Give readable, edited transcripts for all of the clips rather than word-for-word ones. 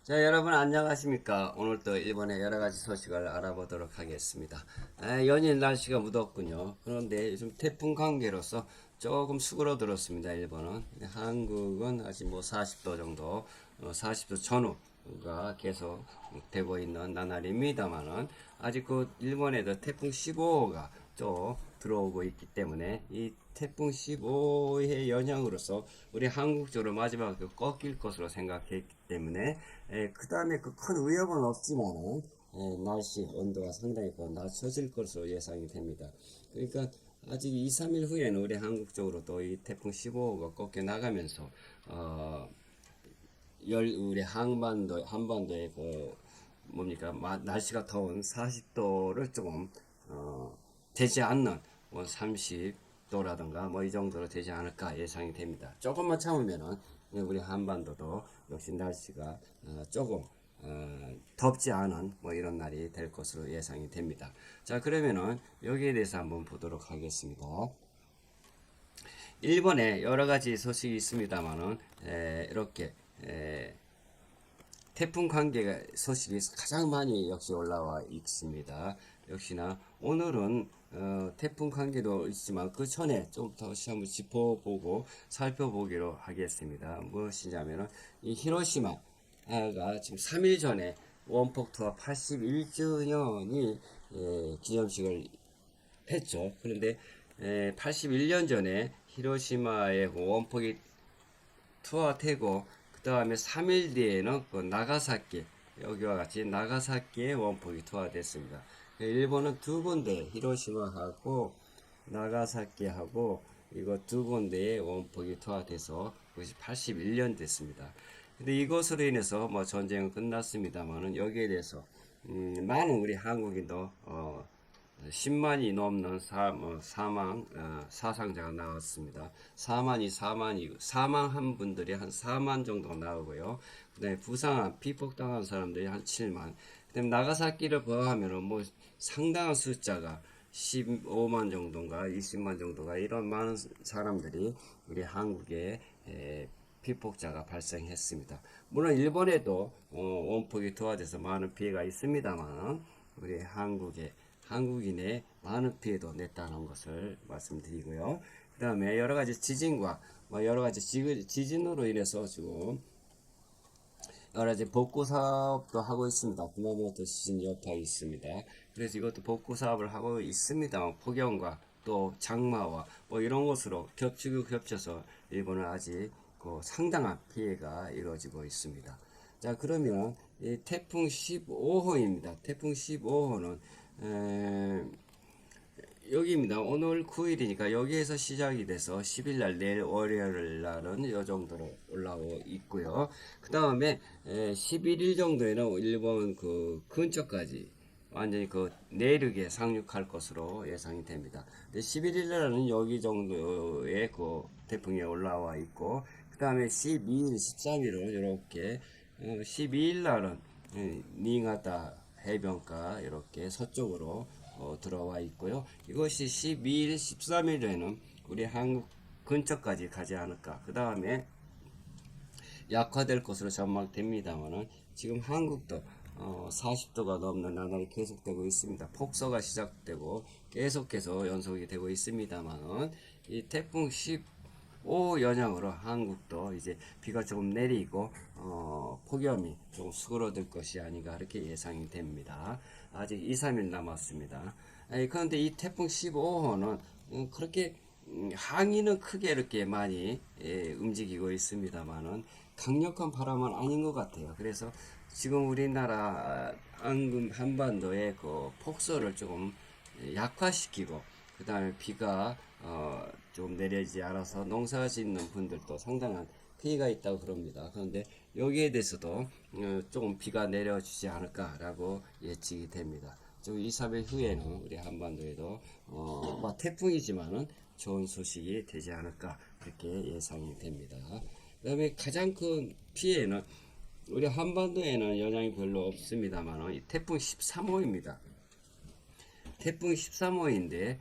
자, 여러분 안녕하십니까? 오늘 또 일본의 여러 가지 소식을 알아보도록 하겠습니다. 연일 날씨가 무덥군요. 그런데 요즘 태풍 관계로서 조금 수그러들었습니다. 일본은. 한국은 아직 뭐 40도 정도, 40도 전후가 계속 되고 있는 나날입니다만은 아직 그 일본에도 태풍 15호가 또 들어오고 있기 때문에 이 태풍 15의 영향으로서 우리 한국 쪽으로 마지막에 꺾일 것으로 생각했기 때문에 그 다음에 그 큰 위협은 없지만은 날씨 온도가 상당히 낮춰질 것으로 예상이 됩니다. 그러니까 아직 2, 3일 후에는 우리 한국 쪽으로 또 이 태풍 15호가 꺾여 나가면서 우리 한반도의 그 뭡니까 날씨가 더운 40도를 조금 되지 않는 뭐 30도라든가 뭐 이 정도로 되지 않을까 예상이 됩니다. 조금만 참으면은 우리 한반도도 역시 날씨가 조금 덥지 않은 뭐 이런 날이 될 것으로 예상이 됩니다. 자, 그러면은 여기에 대해서 한번 보도록 하겠습니다. 일본에 여러 가지 소식이 있습니다만은 이렇게 태풍 관계 소식이 가장 많이 역시 올라와 있습니다. 역시나 오늘은 태풍 관계도 있지만 그 전에 좀 더 한번 짚어보고 살펴보기로 하겠습니다. 무엇이냐면은 이 히로시마가 지금 3일 전에 원폭 투하 81주년이 기념식을 했죠. 그런데 81년 전에 히로시마의 원폭이 투하되고 그 다음에 3일 뒤에는 그 나가사키 여기와 같이 나가사키의 원폭이 투하됐습니다. 일본은 두 군데 히로시마하고 나가사키하고 이거 두 군데의 원폭이 투하돼서 그것이 81년 됐습니다. 근데 이것으로 인해서 뭐 전쟁은 끝났습니다만은 여기에 대해서 많은 우리 한국인도 10만이 넘는 사상자가 나왔습니다. 사망한 분들이 한 4만 정도 나오고요. 그 다음에 피폭당한 사람들이 한 7만. 그 다음에 나가사키를 포함하면 뭐 상당한 숫자가 15만 정도인가 20만 정도가 이런 많은 사람들이 우리 한국에 피폭자가 발생했습니다. 물론 일본에도 원폭이 투하돼서 많은 피해가 있습니다만 우리 한국인의 많은 피해도 냈다는 것을 말씀드리고요. 그 다음에 여러 가지 지진과 뭐 여러 가지 지진으로 인해서 지금 여러 가지 복구 사업도 하고 있습니다. 구마모토 지진 여파가 있습니다. 그래서 이것도 복구 사업을 하고 있습니다. 폭염과 또 장마와 뭐 이런 것으로 겹치고 겹쳐서 일본은 아직 그 상당한 피해가 이루어지고 있습니다. 자, 그러면 이 태풍 15호입니다. 태풍 15호는 여기입니다. 오늘 9일이니까 여기에서 시작이 돼서 10일 날 내일 월요일 날은 이 정도로 올라오고 있고요. 그 다음에 11일 정도에는 일본 그 근처까지 완전히 그 내륙에 상륙할 것으로 예상이 됩니다. 11일 날은 여기 정도의 그 태풍이 올라와 있고 그 다음에 12일, 13일은 이렇게 12일 날은 니가타 해변가 이렇게 서쪽으로 들어와 있고요. 이것이 12일, 13일에는 우리 한국 근처까지 가지 않을까. 그 다음에 약화될 것으로 전망됩니다만은 지금 한국도 40도가 넘는 나날이 계속되고 있습니다. 폭서가 시작되고 계속해서 연속이 되고 있습니다만은 이 태풍 15 영향으로 한국도 이제 비가 조금 내리고 폭염이 좀 수그러들 것이 아닌가 그렇게 예상이 됩니다. 아직 2, 3일 남았습니다. 그런데 이 태풍 15호는 그렇게 항이는 크게 이렇게 많이 움직이고 있습니다만은 강력한 바람은 아닌 것 같아요. 그래서 지금 우리나라 한반도의 그 폭설을 조금 약화시키고 그 다음에 비가 좀 내리지 않아서 농사 짓는 분들도 상당한 피해가 있다고 그럽니다. 그런데 여기에 대해서도 조금 비가 내려주지 않을까라고 예측이 됩니다. 좀 2, 3일 후에는 우리 한반도에도 뭐 태풍이지만은 좋은 소식이 되지 않을까 그렇게 예상이 됩니다. 그 다음에 가장 큰 피해는 우리 한반도에는 영향이 별로 없습니다만 이 태풍 13호입니다. 태풍 13호인데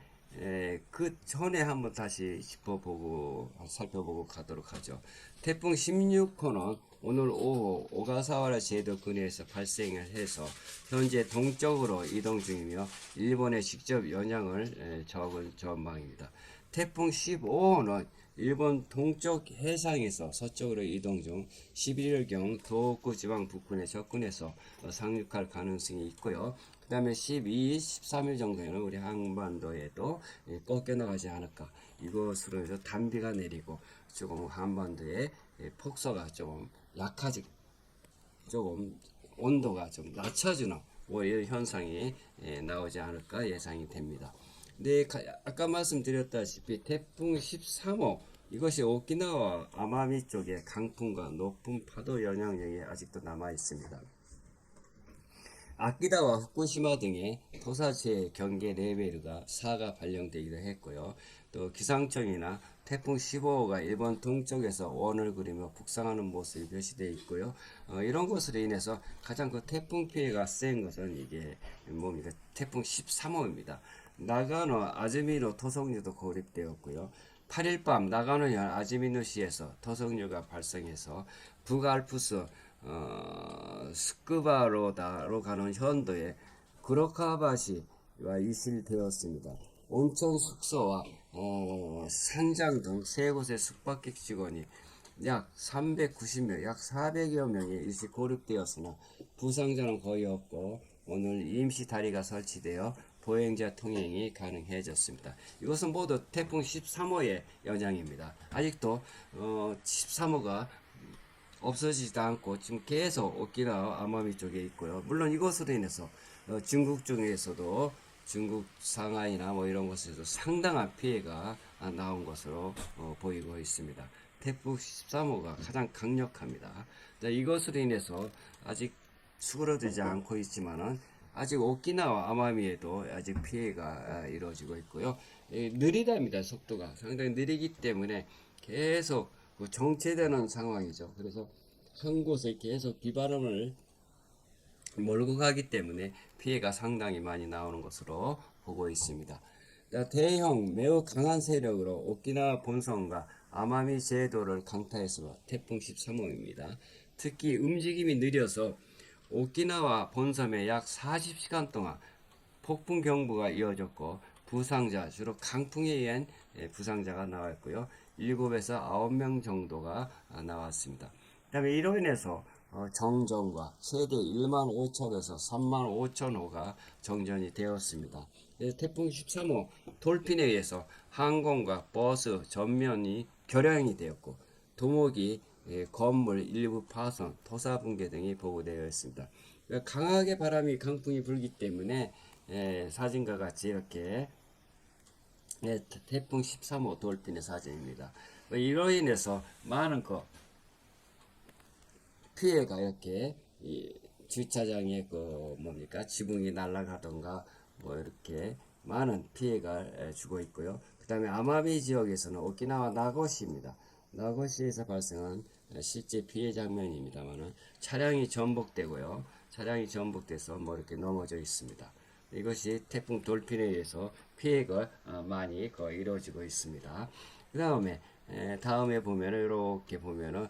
그 전에 한번 다시 짚어보고 살펴보고 가도록 하죠. 태풍 16호는 오늘 오후 오가사와라 제도근해에서 발생을 해서 현재 동쪽으로 이동 중이며 일본에 직접 영향을 적은 전망입니다. 태풍 15호는 일본 동쪽 해상에서 서쪽으로 이동 중 11일경 도호쿠 지방 부근에 접근해서 상륙할 가능성이 있고요. 그 다음에 12일, 13일 정도에는 우리 한반도에도 꺾여나가지 않을까. 이것으로 해서 단비가 내리고 조금 한반도에 폭서가 조금 약하지, 조금 온도가 좀 낮춰지는 이런 현상이 나오지 않을까 예상이 됩니다. 네, 아까 말씀드렸다시피 태풍 13호 이것이 오키나와 아마미 쪽에 강풍과 높은 파도 영향력이 아직도 남아 있습니다. 아키다와 후쿠시마 등의 토사지의 경계 레벨가 4가 발령되기도 했고요. 또 기상청이나 태풍 15호가 일본 동쪽에서 원을 그리며 북상하는 모습이 표시되어 있고요. 이런 것으로 인해서 가장 그 태풍 피해가 센 것은 이게 뭡니까? 태풍 13호입니다. 나가노 아즈미노 토속류도 고립되었고요. 8일 밤 나가노현 아즈미노시에서 토속류가 발생해서 북알프스 스쿠바로다로 가는 현도에 구로카바시와 이실되었습니다. 온천 숙소와 산장 등 세 곳의 숙박객 직원이 약 390명, 약 400여 명이 일시 고립되었으나 부상자는 거의 없고 오늘 임시 다리가 설치되어 보행자 통행이 가능해졌습니다. 이것은 모두 태풍 13호의 영향입니다. 아직도 13호가 없어지지도 않고 지금 계속 오키나와 아마미 쪽에 있고요. 물론 이것으로 인해서 중국 중에서도 중국 상하이나 뭐 이런 곳에서 상당한 피해가 나온 것으로 보이고 있습니다. 태풍 13호가 가장 강력합니다. 자, 이것으로 인해서 아직 수그러들지 않고 있지만은 아직 오키나와 아마미에도 아직 피해가 이루어지고 있고요. 느리답니다. 속도가 상당히 느리기 때문에 계속 정체되는 상황이죠. 그래서 한 곳에 계속 비바람을 몰고 가기 때문에 피해가 상당히 많이 나오는 것으로 보고 있습니다. 대형 매우 강한 세력으로 오키나와 본선과 아마미 제도를 강타해서 태풍 13호입니다. 특히 움직임이 느려서 오키나와 본섬에 약 40시간 동안 폭풍 경보가 이어졌고 부상자, 주로 강풍에 의한 부상자가 나왔고요. 7에서 9명 정도가 나왔습니다. 그 다음에 이로 인해서 정전과 최대 1만 5천에서 3만 5천 호가 정전이 되었습니다. 태풍 13호 돌핀에 의해서 항공과 버스 전면이 결항이 되었고 도목이 건물 일부 파손, 토사 붕괴 등이 보고되어 있습니다. 강하게 바람이 강풍이 불기 때문에 사진과 같이 이렇게 태풍 13호 돌핀의 사진입니다. 이로 인해서 많은 피해가 이렇게 주차장에 뭡니까 지붕이 날아가던가 뭐 이렇게 많은 피해가 주고 있고요. 그 다음에 아마미 지역에서는 오키나와 나고시입니다. 나고시에서 발생한 실제 피해 장면입니다만은 차량이 전복되고요. 차량이 전복돼서 뭐 이렇게 넘어져 있습니다. 이것이 태풍 돌핀에 의해서 피해가 많이 이루어지고 있습니다. 그 다음에 보면은 이렇게 보면은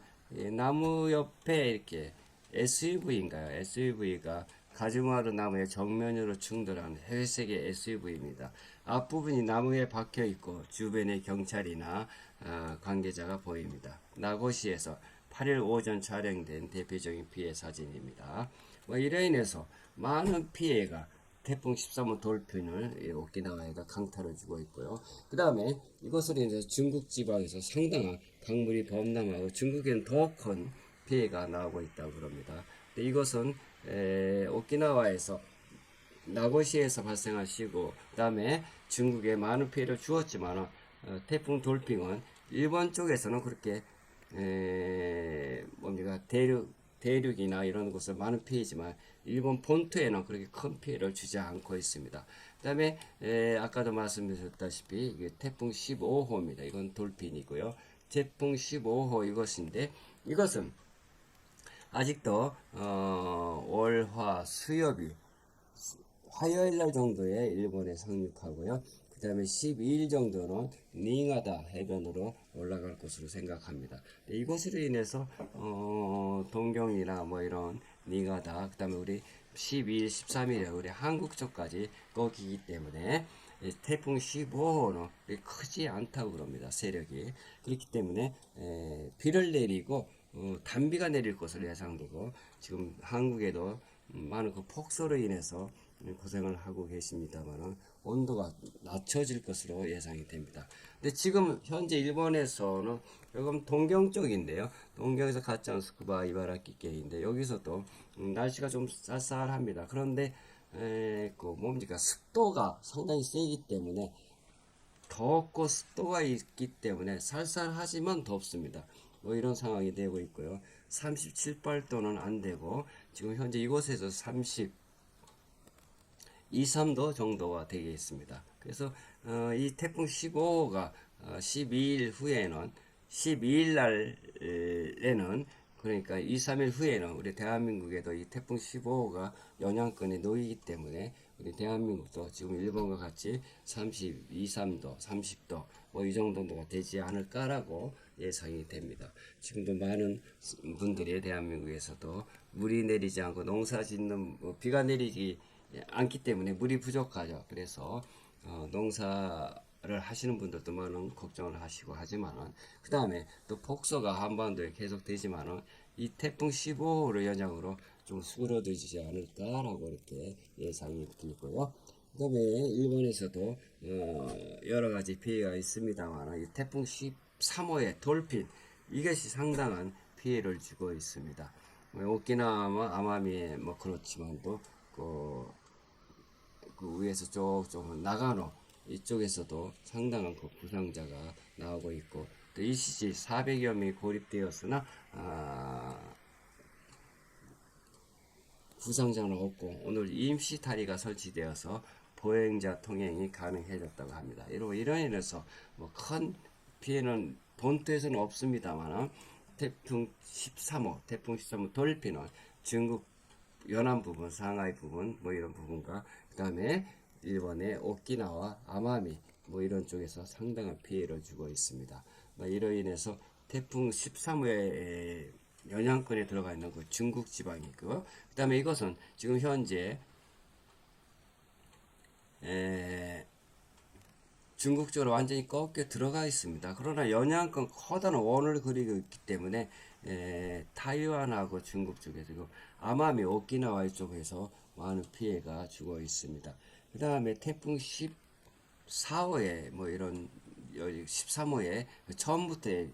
나무 옆에 이렇게 SUV인가요? SUV가 가즈마루 나무의 정면으로 충돌한 회색의 SUV입니다. 앞부분이 나무에 박혀 있고 주변에 경찰이나 관계자가 보입니다. 나고시에서 8일 오전 촬영된 대표적인 피해 사진입니다. 이로 인해서 많은 피해가 태풍 13호 돌핀을 오키나와에다 강타를 주고 있고요. 그 다음에 이것으로 인해서 중국 지방에서 상당한 강물이 범람하고 중국에는 더 큰 피해가 나오고 있다고 그럽니다. 이것은 오키나와에서 나고시에서 발생한 시고 그 다음에 중국에 많은 피해를 주었지만 태풍 돌핀은 일본 쪽에서는 그렇게 뭡니까 대륙이나 이런 곳에 많은 피해지만 일본 본토에는 그렇게 큰 피해를 주지 않고 있습니다. 그 다음에 아까도 말씀드렸다시피 이게 태풍 15호입니다. 이건 돌핀이고요. 태풍 15호 이것인데 이것은 아직도 월, 화, 수요일 화요일날 정도에 일본에 상륙하고요. 그 그 다음에 12일 정도는 닝하다 해변으로 올라갈 것으로 생각합니다. 이것으로 인해서 동경이나 뭐 이런 닝하다, 그 다음에 우리 12일, 13일에 우리 한국 쪽까지 거기기 때문에 태풍 15호는 크지 않다고 그럽니다. 세력이. 그렇기 때문에 비를 내리고 단비가 내릴 것으로 예상되고, 지금 한국에도 많은 그 폭설로 인해서 고생을 하고 계십니다만 온도가 낮춰질 것으로 예상이 됩니다. 근데 지금 현재 일본에서는 조금 동경 쪽인데요. 동경에서 가짜스쿠바 이바라키케인데 여기서도 날씨가 좀 쌀쌀합니다. 그런데 그 뭡니까, 습도가 상당히 세기 때문에, 덥고 습도가 있기 때문에 쌀쌀하지만 덥습니다. 뭐 이런 상황이 되고 있고요. 37발도는 안 되고, 지금 현재 이곳에서 2, 3도 정도가 되겠습니다. 그래서 이 태풍 15호가 12일 후에는, 12일 날에는, 그러니까 2, 3일 후에는 우리 대한민국에도 이 태풍 15호가 영향권에 놓이기 때문에 우리 대한민국도 지금 일본과 같이 32, 3도, 30도 뭐 이 정도가 되지 않을까라고 예상이 됩니다. 지금도 많은 분들이 대한민국에서도 물이 내리지 않고 농사 짓는, 비가 내리지 않기 때문에 물이 부족하죠. 그래서 농사를 하시는 분들도 많은 걱정을 하시고 하지만은, 그 다음에 또 폭서가 한반도에 계속 되지만은 이 태풍 15호를 영향으로 좀 수그러들지 않을까라고 이렇게 예상이 들고요. 그 다음에 일본에서도 여러 가지 피해가 있습니다만, 이 태풍 13호의 돌핀, 이것이 상당한 피해를 주고 있습니다. 오키나와 아마미에 뭐 그렇지만도 그 위에서 쪽 나가노 이쪽에서도 상당한 그 부상자가 나오고 있고, 또 일시시 400여 명이 고립되었으나 부상자는 없고, 오늘 임시 다리가 설치되어서 보행자 통행이 가능해졌다고 합니다. 이로 인해서 뭐 큰 피해는 본토에서는 없습니다만, 태풍 13호 돌핀은 중국 연안 부분, 상하이 부분, 뭐 이런 부분과, 그 다음에 일본의 오키나와 아마미 뭐 이런 쪽에서 상당한 피해를 주고 있습니다. 이로 인해서 태풍 13호의 영향권에 들어가 있는 그 중국 지방이고, 그 다음에 이것은 지금 현재 중국 쪽으로 완전히 꺾여 들어가 있습니다. 그러나 영향권 커다란 원을 그리고 있기 때문에 타이완하고 중국 쪽에서, 아마미 오키나와 이쪽에서 많은 피해가 주고 있습니다. 그 다음에 태풍 14호에 뭐 이런 13호에 처음부터의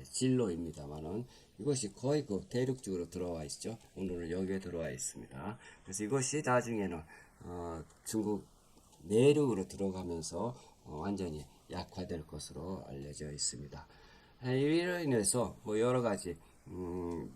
진로입니다만은, 이것이 거의 그 대륙 쪽으로 들어와 있죠. 오늘은 여기에 들어와 있습니다. 그래서 이것이 나중에는 중국 내륙으로 들어가면서 완전히 약화될 것으로 알려져 있습니다. 이로 인해서 뭐 여러 가지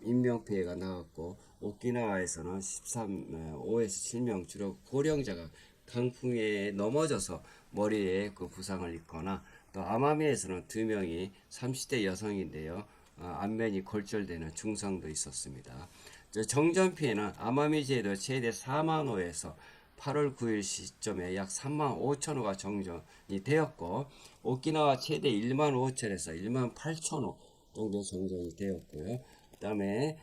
인명 피해가 나왔고, 오키나와에서는 5에서 7명 주로 고령자가 강풍에 넘어져서 머리에 그 부상을 입거나, 또 아마미에서는 2명이 30대 여성인데요, 안면이 골절되는 중상도 있었습니다. 정전 피해는 아마미제도 최대 4만 호에서 8월 9일 시점에 약 3만 5천 호가 정전이 되었고, 오키나와 최대 1만 5천에서 1만 8천 호 정도 정전이 되었고요. 그 다음에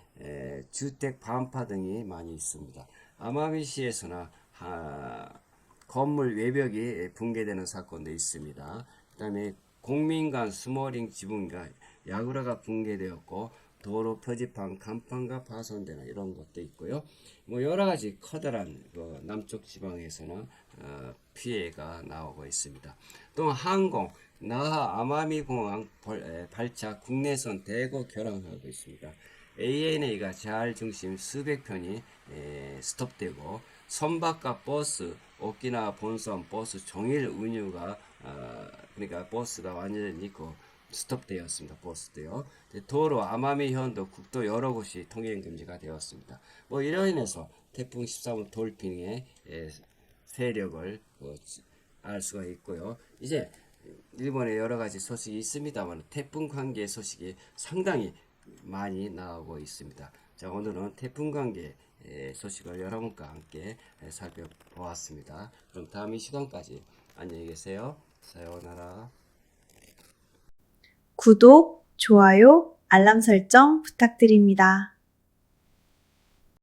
주택 반파 등이 많이 있습니다. 아마미시에서나 건물 외벽이 붕괴되는 사건도 있습니다. 그 다음에 공민 간 스모링 지붕과 야구라가 붕괴되었고, 도로 표지판 간판과 파손되는 이런 것도 있고요. 뭐 여러 가지 커다란 남쪽 지방에서는 피해가 나오고 있습니다. 또 항공 나하 아마미 공항 발착 국내선 대거 결항하고 있습니다. ANA가 잘 중심 수백 편이 스톱되고, 선박과 버스, 오키나와 본선 버스 종일 운유가 그러니까 버스가 완전히 스톱되었습니다. 버스도요. 도로, 아마미 현도, 국도 여러 곳이 통행 금지가 되었습니다. 뭐 이로 인해서 태풍 13호 돌핀의 세력을 알 수가 있고요. 이제 일본에 여러 가지 소식이 있습니다만, 태풍 관계 소식이 상당히 많이 나오고 있습니다. 자, 오늘은 태풍 관계 소식을 여러분과 함께 살펴보았습니다. 그럼 다음 이 시간까지 안녕히 계세요. 사요나라. 구독, 좋아요, 알람 설정 부탁드립니다.